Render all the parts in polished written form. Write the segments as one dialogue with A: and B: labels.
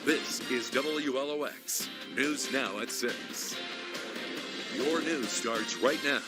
A: This is WLOX, News Now at 6. Your news starts right now.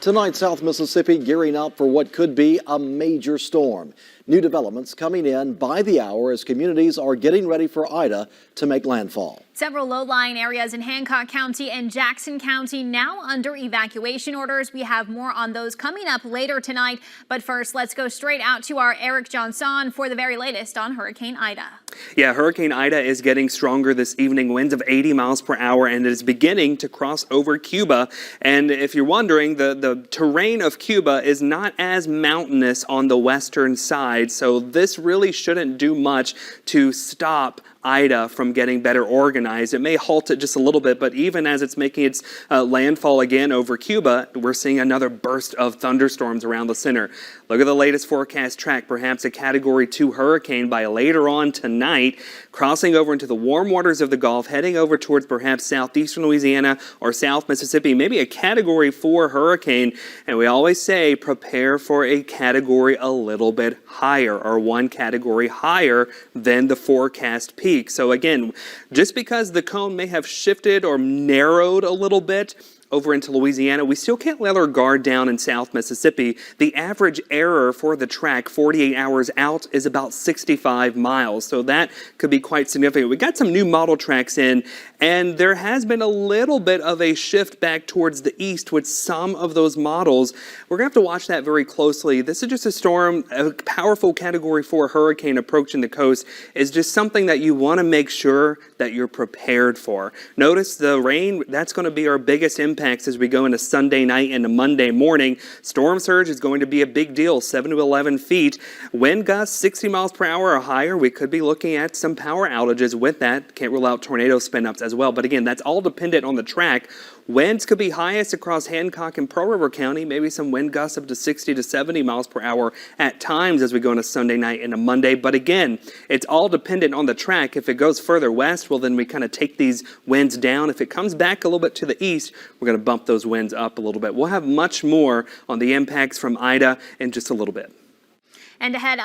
B: Tonight, South Mississippi gearing up for what could be a major storm. New developments coming in by the hour as communities are getting ready for Ida to make landfall.
C: Several low-lying areas in Hancock County and Jackson County now under evacuation orders. We have more on those coming up later tonight. But first, let's go straight out to our Eric Johnson for the very latest on Hurricane Ida.
D: Yeah, Hurricane Ida is getting stronger this evening, winds of 80 miles per hour, and it is beginning to cross over Cuba. And if you're wondering, the terrain of Cuba is not as mountainous on the western side, so this really shouldn't do much to stop Ida from getting better organized. It may halt it just a little bit, but even as it's making its landfall again over Cuba, we're seeing another burst of thunderstorms around the center. Look at the latest forecast track, perhaps a Category 2 hurricane by later on tonight, crossing over into the warm waters of the Gulf, heading over towards perhaps southeastern Louisiana or South Mississippi, maybe a Category 4 hurricane. And we always say prepare for a category a little bit higher, or one category higher than the forecast peak. So again, just because the cone may have shifted or narrowed a little bit over into Louisiana, we still can't let our guard down in South Mississippi. The average error for the track 48 hours out is about 65 miles, so that could be quite significant. We got some new model tracks in, and there has been a little bit of a shift back towards the east with some of those models. We're going to have to watch that very closely. This is just a storm, a powerful Category 4 hurricane approaching the coast is just something that you want to make sure that you're prepared for. Notice the rain, that's going to be our biggest impacts as we go into Sunday night and Monday morning. Storm surge is going to be a big deal, 7 to 11 feet. Wind gusts 60 miles per hour or higher. We could be looking at some power outages with that. Can't rule out tornado spin-ups as well. But again, that's all dependent on the track. Winds could be highest across Hancock and Pearl River County, maybe some wind gusts up to 60 to 70 miles per hour at times as we go into Sunday night and a Monday. But again, it's all dependent on the track. If it goes further west, well, then we kind of take these winds down. If it comes back a little bit to the east, we're going to bump those winds up a little bit. We'll have much more on the impacts from Ida in just a little bit.
C: And ahead